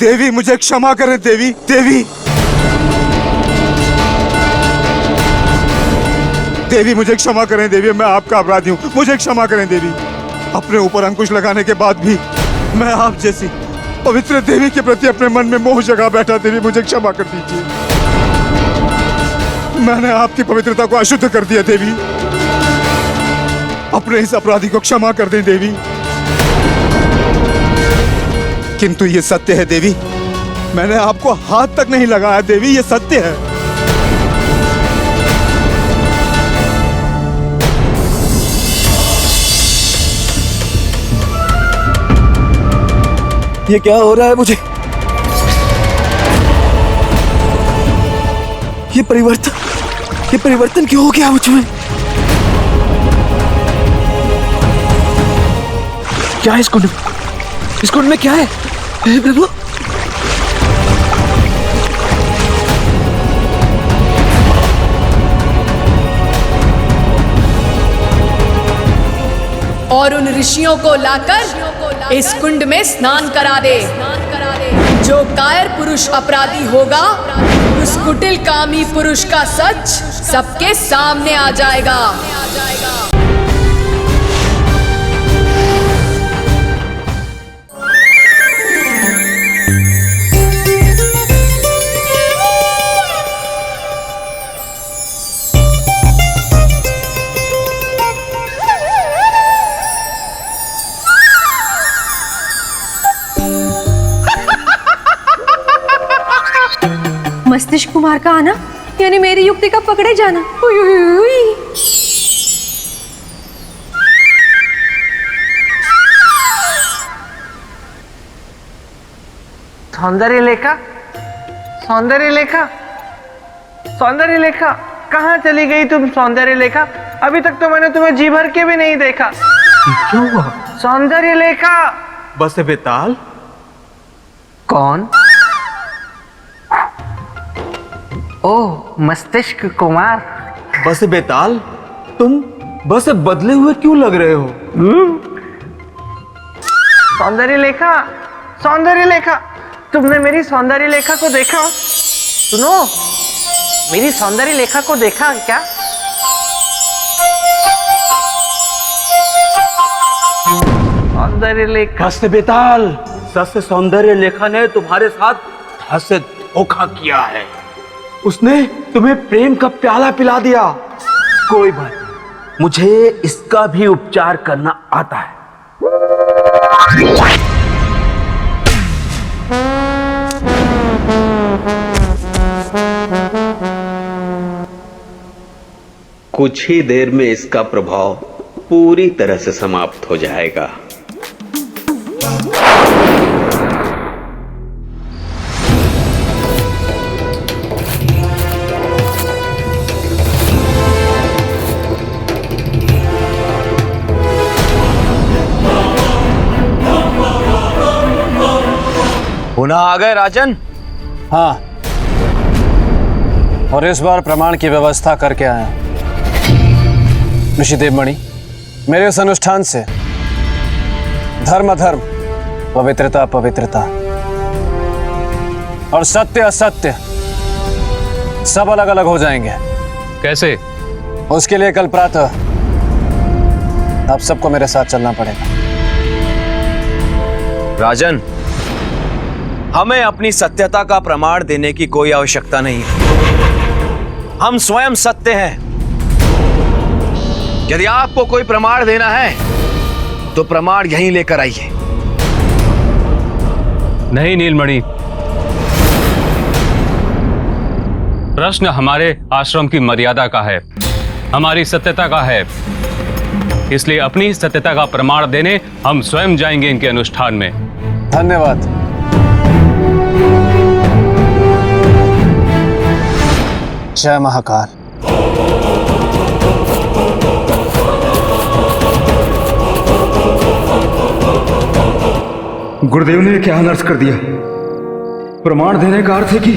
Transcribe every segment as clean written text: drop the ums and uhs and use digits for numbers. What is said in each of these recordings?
देवी मुझे क्षमा करें देवी, देवी देवी मुझे क्षमा करें देवी, मैं आपका अपराधी हूँ, मुझे क्षमा करें देवी। अपने ऊपर अंकुश लगाने के बाद भी मैं आप जैसी पवित्र देवी के प्रति अपने मन में मोह जगा बैठा। देवी मुझे क्षमा कर दीजिए, मैंने आपकी पवित्रता को अशुद्ध कर दिया देवी, अपने इस अपराधी को क्षमा कर दें देवी। किंतु ये सत्य है देवी, मैंने आपको हाथ तक नहीं लगाया देवी, ये सत्य है। ये क्या हो रहा है मुझे? ये परिवर्तन क्यों हो गया मुझ में? क्या है इस कुंड में क्या है? हे प्रभु, और उन ऋषियों को लाकर इस कुंड में स्नान करा दे। जो कायर पुरुष अपराधी होगा, उस कुटिल कामी पुरुष का सच सबके सामने आ जाएगा। मस्तिष्क कुमार का आना यानी मेरी युक्ति का पकड़े जाना। उई उई उई। सौंदर्य लेखा, सौंदर्य लेखा, सौंदर्य लेखा, कहाँ चली गई तुम सौंदर्य लेखा? अभी तक तो मैंने तुम्हें जी भर के भी नहीं देखा। क्यों हुआ? सौंदर्य लेखा। बस बेताल। कौन? ओह, मस्तिष्क कुमार। बस बेताल, तुम बस बदले हुए क्यों लग रहे हो? सौंदर्य लेखा, सौंदर्य लेखा, तुमने मेरी सौंदर्य लेखा को देखा? सुनो, मेरी सौंदर्य लेखा को देखा क्या? सौंदर्य लेखा। बस बेताल, सस सौंदर्य लेखा ने तुम्हारे साथ धस धोखा किया है। उसने तुम्हें प्रेम का प्याला पिला दिया। कोई बात नहीं, मुझे इसका भी उपचार करना आता है। कुछ ही देर में इसका प्रभाव पूरी तरह से समाप्त हो जाएगा। पुनः आ गए राजन? हाँ, और इस बार प्रमाण की व्यवस्था करके आया। ऋषि देवमणि, मेरे इस अनुष्ठान से धर्म अधर्म, पवित्रता पवित्रता और सत्य असत्य सब अलग अलग हो जाएंगे। कैसे? उसके लिए कल प्रातः आप सबको मेरे साथ चलना पड़ेगा। राजन, हमें अपनी सत्यता का प्रमाण देने की कोई आवश्यकता नहीं है। हम स्वयं सत्य हैं। यदि आपको कोई प्रमाण देना है तो प्रमाण यहीं लेकर आइए। नहीं नीलमणि, प्रश्न हमारे आश्रम की मर्यादा का है, हमारी सत्यता का है। इसलिए अपनी सत्यता का प्रमाण देने हम स्वयं जाएंगे इनके अनुष्ठान में। धन्यवाद। जय महाकाल। गुरुदेव ने क्या अनर्थ कर दिया? प्रमाण देने का अर्थ है कि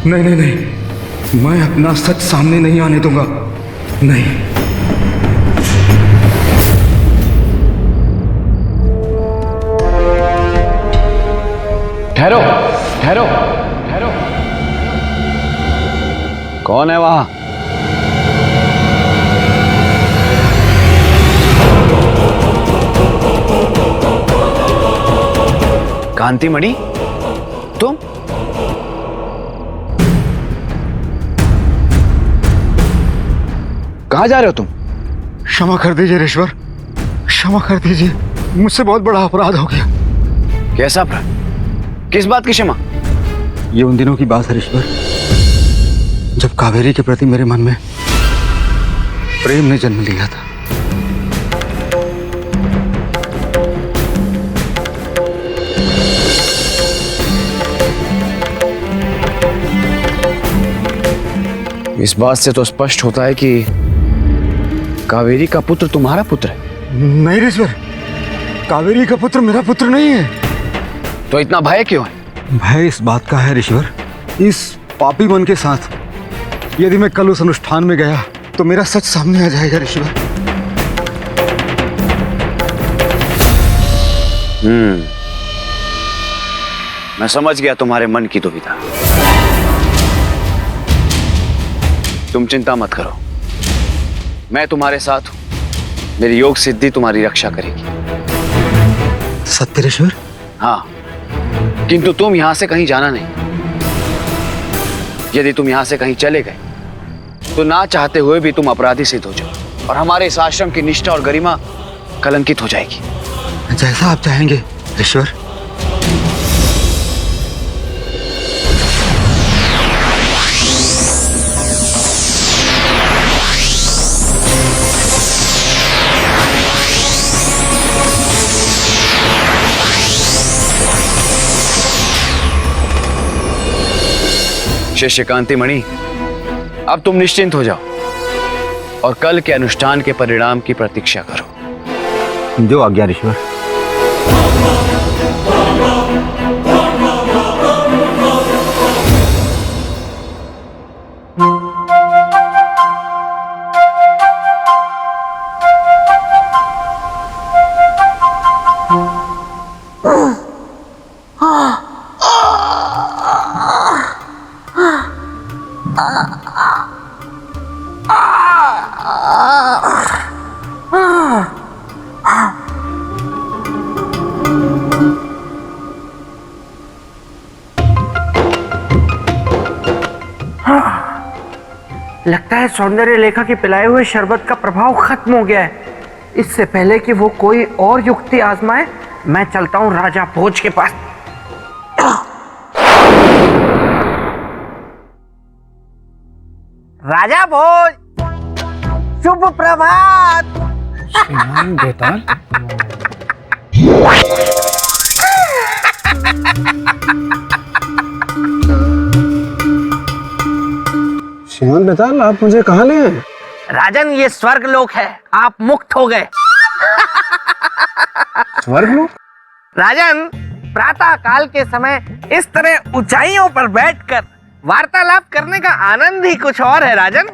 नहीं नहीं नहीं, मैं अपना सच सामने नहीं आने दूंगा। नहीं, ठहरो ठहरो ठहरो। कौन है वहां? कांतिमणि, तुम? कहां जा रहे हो तुम? क्षमा कर दीजिए ऋषवर, क्षमा कर दीजिए, मुझसे बहुत बड़ा अपराध हो गया। कैसा अपराध? किस बात की क्षमा? ये उन दिनों की बात है ऋषवर, जब कावेरी के प्रति मेरे मन में प्रेम ने जन्म लिया था। इस बात से तो स्पष्ट होता है कि कावेरी का पुत्र तुम्हारा पुत्र है। नहीं ऋषवर, कावेरी का पुत्र मेरा पुत्र नहीं है। तो इतना भय क्यों है? भय इस बात का है ऋषवर, इस पापी मन के साथ यदि मैं कल उस अनुष्ठान में गया तो मेरा सच सामने आ जाएगा ऋषवर। मैं समझ गया तुम्हारे मन की दुविधा। तुम चिंता मत करो, मैं तुम्हारे साथ हूं। मेरी योग सिद्धि तुम्हारी रक्षा करेगी। सत्य ऋषवर? हाँ, किंतु तुम यहां से कहीं जाना नहीं। यदि तुम यहां से कहीं चले गए तो ना चाहते हुए भी तुम अपराधी सिद्ध हो जाओ और हमारे इस आश्रम की निष्ठा और गरिमा कलंकित हो जाएगी। जैसा आप चाहेंगे ऋषवर। शिष्य कांतिमणि, अब तुम निश्चिंत हो जाओ और कल के अनुष्ठान के परिणाम की प्रतीक्षा करो। जो आज्ञा ऋषवर। लगता है सौंदर्य लेखा के पिलाए हुए शरबत का प्रभाव खत्म हो गया है। इससे पहले कि वो कोई और युक्ति आजमाए, मैं चलता हूँ राजा भोज के पास। राजा भोज, शुभ प्रभात। श्रीमान बेताल, श्रीमान बेताल, आप मुझे कहाँ ले आए? राजन, ये स्वर्ग लोक है, आप मुक्त हो गए। स्वर्ग लोक? राजन, प्रातः काल के समय इस तरह ऊंचाइयों पर बैठकर वार्तालाप करने का आनंद ही कुछ और है राजन।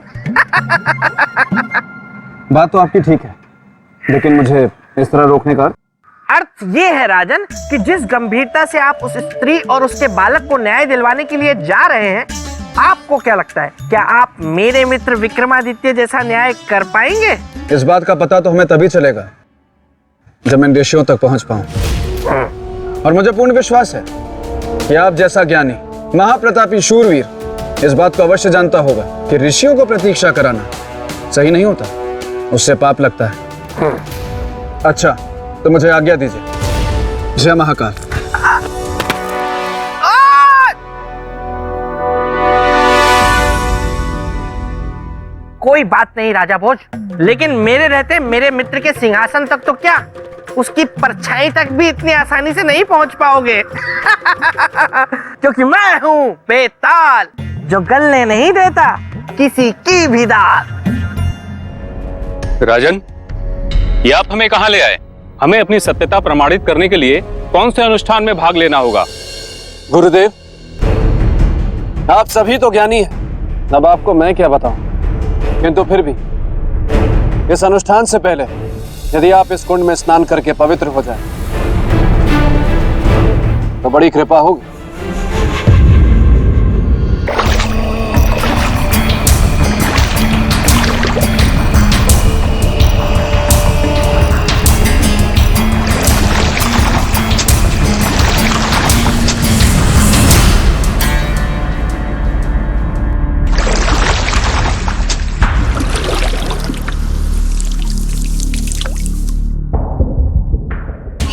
बात तो आपकी ठीक है, लेकिन मुझे इस तरह रोकने का अर्थ ये है राजन कि जिस गंभीरता से आप उस स्त्री और उसके बालक को न्याय दिलवाने के लिए जा रहे हैं, आपको क्या लगता है, क्या आप मेरे मित्र विक्रमादित्य जैसा न्याय कर पाएंगे? इस बात का पता तो हमें तभी चलेगा जब मैं ऋषियों तक पहुंच पाऊं। और मुझे पूर्ण विश्वास है कि आप जैसा ज्ञानी, महाप्रतापी शूरवीर इस बात को अवश्य जानता होगा कि ऋषियों को प्रतीक्षा कराना सही नहीं होता, उससे पाप लगता है। अच्छा, तो मुझे आज्ञा दीजिए। जय महाकाल। कोई बात नहीं राजा भोज, लेकिन मेरे रहते मेरे मित्र के सिंहासन तक तो क्या, उसकी परछाई तक भी इतनी आसानी से नहीं पहुंच पाओगे। क्योंकि मैं हूं बेताल, जो गलने नहीं देता किसी की भी दाल। राजन, ये आप हमें कहां ले आए? हमें अपनी सत्यता प्रमाणित करने के लिए कौन से अनुष्ठान में भाग लेना होगा? गुरुदेव, आप सभी तो ज्ञानी हैं, अब आपको मैं क्या बताऊं, किंतु फिर भी इस अनुष्ठान से पहले यदि आप इस कुंड में स्नान करके पवित्र हो जाएं, तो बड़ी कृपा होगी।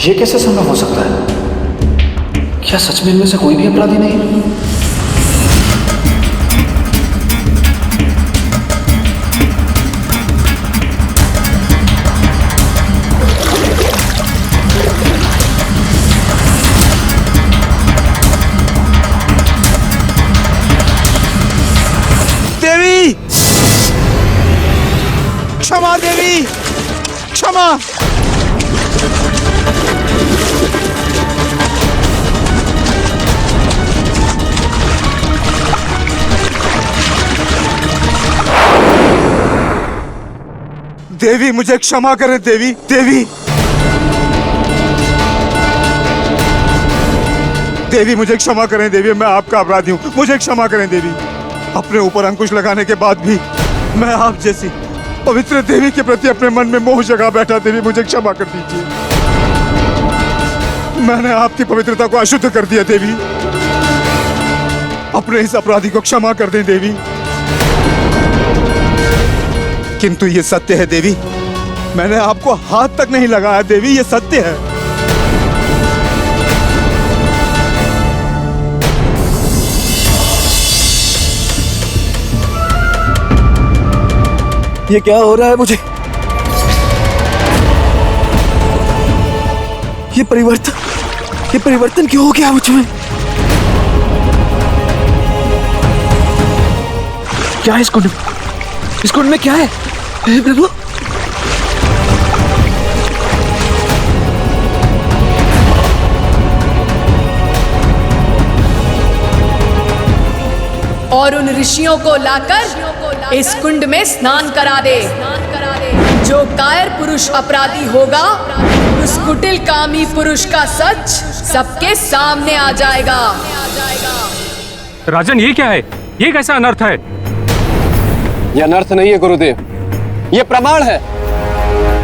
ये कैसे संभव हो सकता है? क्या सच में इनमें से कोई भी अपराधी नहीं है? देवी, क्षमा देवी, क्षमा। देवी मुझे क्षमा करें देवी, देवी, देवी मुझे क्षमा करें देवी, मैं आपका अपराधी हूं, मुझे क्षमा करें देवी। अपने ऊपर अंकुश लगाने के बाद भी मैं आप जैसी पवित्र देवी के प्रति अपने मन में मोह जगा बैठा। देवी मुझे क्षमा कर दीजिए, मैंने आपकी पवित्रता को अशुद्ध कर दिया देवी। अपने इस अपराधी को क्षमा कर दें देवी। किंतु ये सत्य है देवी, मैंने आपको हाथ तक नहीं लगाया देवी, ये सत्य है। ये क्या हो रहा है मुझे? ये परिवर्तन क्यों हो गया मुझ में? क्या है इस कुंड में? इस कुंड में क्या है? हे प्रभु, और उन ऋषियों को लाकर इस कुंड में स्नान करा दे। जो कायर पुरुष अपराधी होगा, उस कुटिल कामी पुरुष का सच सबके सामने आ जाएगा। राजन, ये क्या है? ये कैसा अनर्थ है? यह अनर्थ नहीं है गुरुदेव, यह प्रमाण है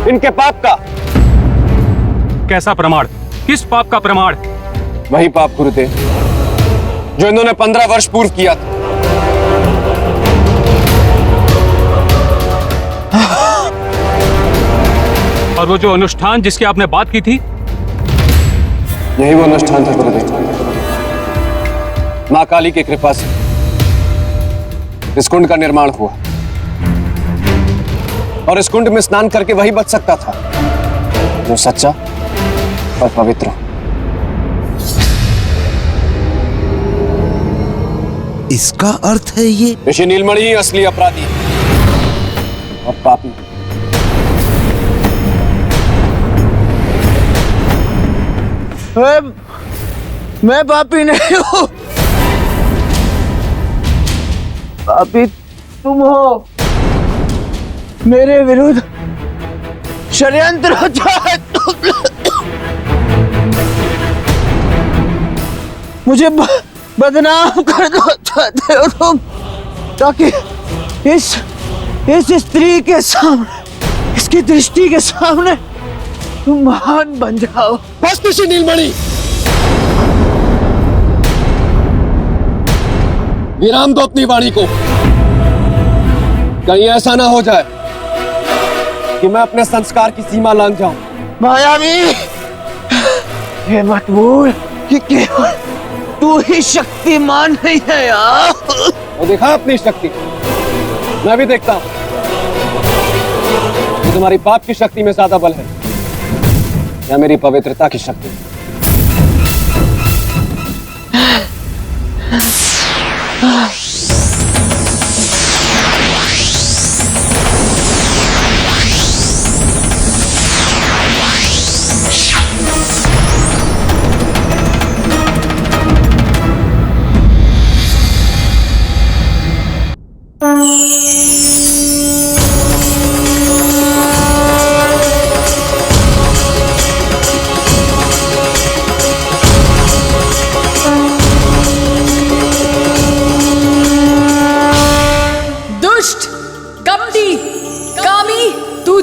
इनके पाप का। कैसा प्रमाण? किस पाप का प्रमाण? वही पाप गुरुदेव जो इन्होंने 15 वर्ष पूर्व किया था। और वो जो अनुष्ठान जिसकी आपने बात की थी? यही वो अनुष्ठान था गुरुदेव। मां काली की कृपा से इस कुंड का निर्माण हुआ और इस कुंड में स्नान करके वही बच सकता था जो सच्चा और पवित्र हो। इसका अर्थ है ये ऋषि नीलमणि ही असली अपराधी और पापी। मैं पापी नहीं हूं, पापी तुम हो। मेरे विरुद्ध षड्यंत्र रचा है तुम। मुझे बदनाम कर दो चाहते हो तुम, ताकि इस स्त्री के सामने, इसकी दृष्टि के सामने तुम महान बन जाओ। बस ऋषि नीलमणि, विराम दो अपनी वाणी को। कहीं ऐसा ना हो जाए कि मैं अपने संस्कार की सीमा लांघ जाऊं। मायावी, ये मत भूल कि केवल तू ही शक्तिमान नहीं है यार। वो दिखा अपनी शक्ति, मैं भी देखता हूं कि तुम्हारी पाप की शक्ति में ज्यादा बल है या मेरी पवित्रता की शक्ति।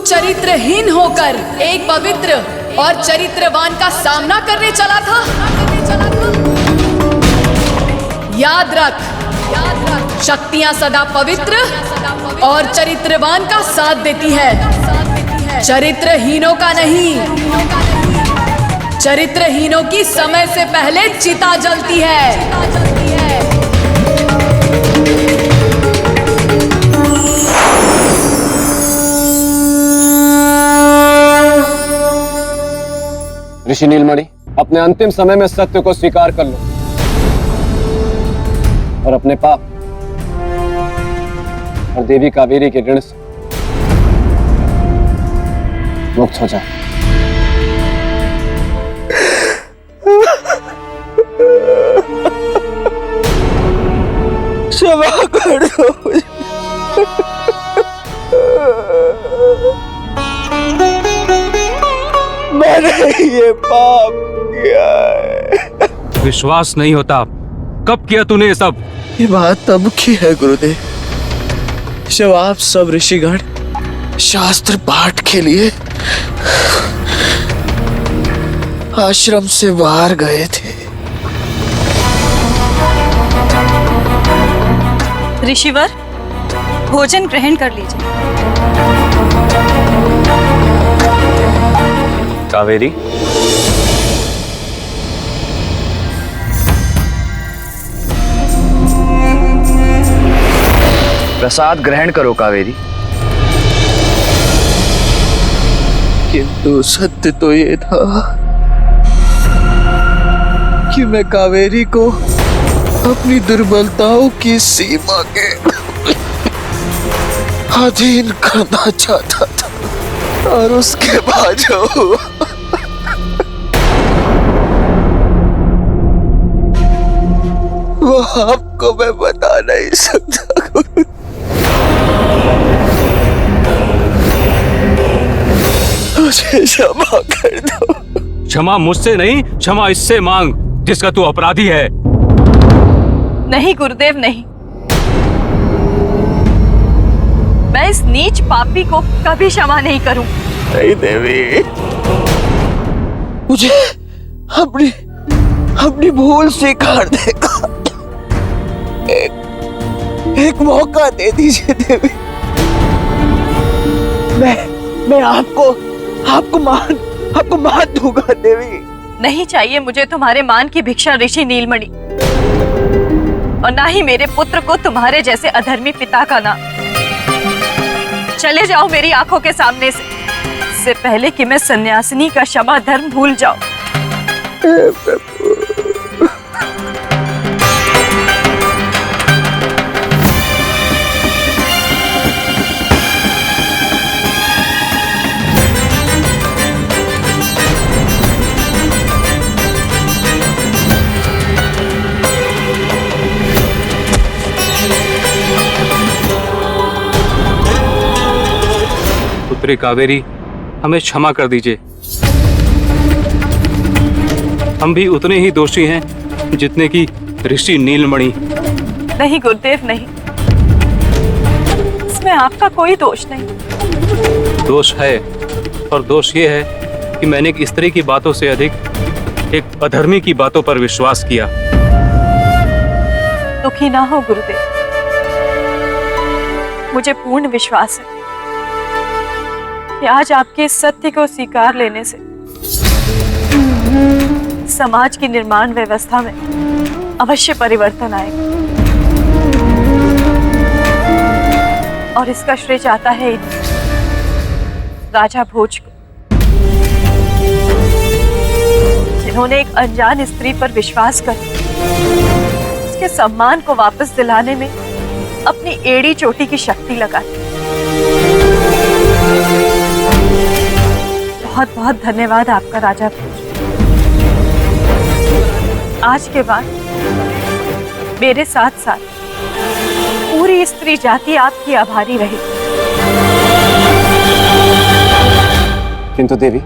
चरित्रहीन होकर एक पवित्र और चरित्रवान का सामना करने चला था। याद रख, शक्तियां सदा पवित्र और चरित्रवान का साथ देती है, चरित्रहीनों का नहीं। चरित्रहीनों की समय से पहले चिता जलती है। ऋषि नीलमणि, अपने अंतिम समय में सत्य को स्वीकार कर लो और अपने पाप और देवी कावेरी के ऋण से मुक्त हो जाओ। क्षमा कर दो। मैंने ये पाप किया है। विश्वास नहीं होता, कब किया तूने ये सब? ये बात तब की है गुरुदेव, जब आप सब ऋषिगण शास्त्र पाठ के लिए आश्रम से बाहर गए थे। ऋषिवर, भोजन ग्रहण कर लीजिए। कावेरी, प्रसाद ग्रहण करो कावेरी। किंतु सत्य तो ये था कि मैं कावेरी को अपनी दुर्बलताओं की सीमा के अधीन करना चाहता था, और उसके बाद जो हुआ वो आपको मैं बता नहीं सकता। मुझे क्षमा कर दो। क्षमा मुझसे नहीं, क्षमा इससे मांग जिसका तू अपराधी है। नहीं गुरुदेव, नहीं। मैं इस नीच पापी को कभी क्षमा नहीं करूं। नहीं देवी, मुझे अपनी भूल स्वीकार देगा। एक मौका दे दीजिए देवी। मैं आपको मान दूंगा देवी। नहीं चाहिए मुझे तुम्हारे मान की भिक्षा ऋषि नीलमणि, और ना ही मेरे पुत्र को तुम्हारे जैसे अधर्मी पिता का नाम। चले जाओ मेरी आंखों के सामने से, इससे पहले कि मैं सन्यासिनी का क्षमा धर्म भूल जाऊं। पुत्री कावेरी, हमें क्षमा कर दीजिए। हम भी उतने ही दोषी हैं जितने की ऋषि नीलमणि। नहीं गुरुदेव, नहीं। इसमें आपका कोई दोष नहीं। दोष है, और दोष ये है कि मैंने एक स्त्री की बातों से अधिक एक अधर्मी की बातों पर विश्वास किया। दुखी ना हो गुरुदेव, मुझे पूर्ण विश्वास है कि आज आपके इस सत्य को स्वीकार लेने से समाज की निर्माण व्यवस्था में अवश्य परिवर्तन आएगा, और इसका श्रेय जाता है राजा भोज को, जिन्होंने एक अनजान स्त्री पर विश्वास कर उसके सम्मान को वापस दिलाने में अपनी एड़ी चोटी की शक्ति लगाई। बहुत बहुत धन्यवाद आपका राजा भोज। आज के बाद मेरे साथ साथ पूरी स्त्री जाति आपकी आभारी रही। किंतु देवी,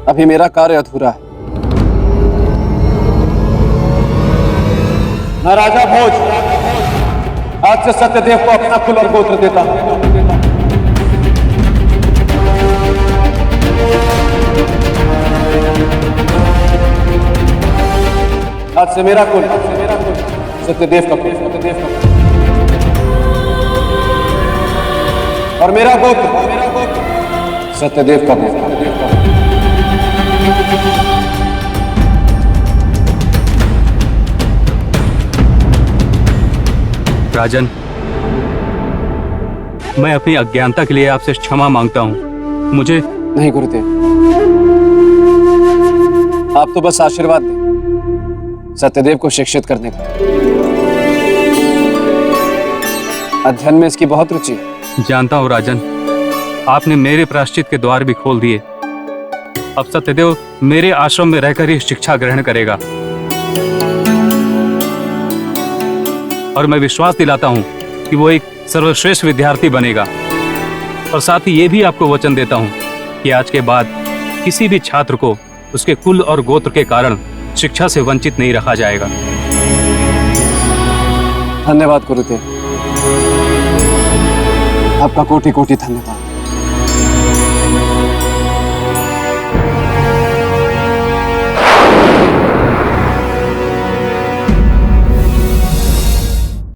अभी मेरा कार्य अधूरा है। मैं राजा भोज आज से सत्यदेव को अपना कुल और गोत्र देता हूं। आज से मेरा कुल सत्यदेव का कुल, और मेरा गोत्र सत्यदेव का गोत्र। राजन, मैं अपनी अज्ञानता के लिए आपसे क्षमा मांगता हूं। मुझे नहीं गुरुदेव, आप तो बस आशीर्वाद दें सत्यदेव को शिक्षित करने का। अध्ययन में इसकी बहुत रुचि है। जानता हूं राजन, आपने मेरे प्रायश्चित के द्वार भी खोल दिए। अब सत्यदेव मेरे आश्रम में रहकर ही शिक्षा ग्रहण करेगा और मैं विश्वास दिलाता हूं कि वो एक सर्वश्रेष्ठ विद्यार्थी बनेगा। और साथ ही ये भी आपको वचन देता हूं कि आज के बाद किसी भी छात्र को उसके कुल और गोत्र के कारण शिक्षा से वंचित नहीं रखा जाएगा। धन्यवाद गुरुदेव, आपका कोटि कोटि धन्यवाद।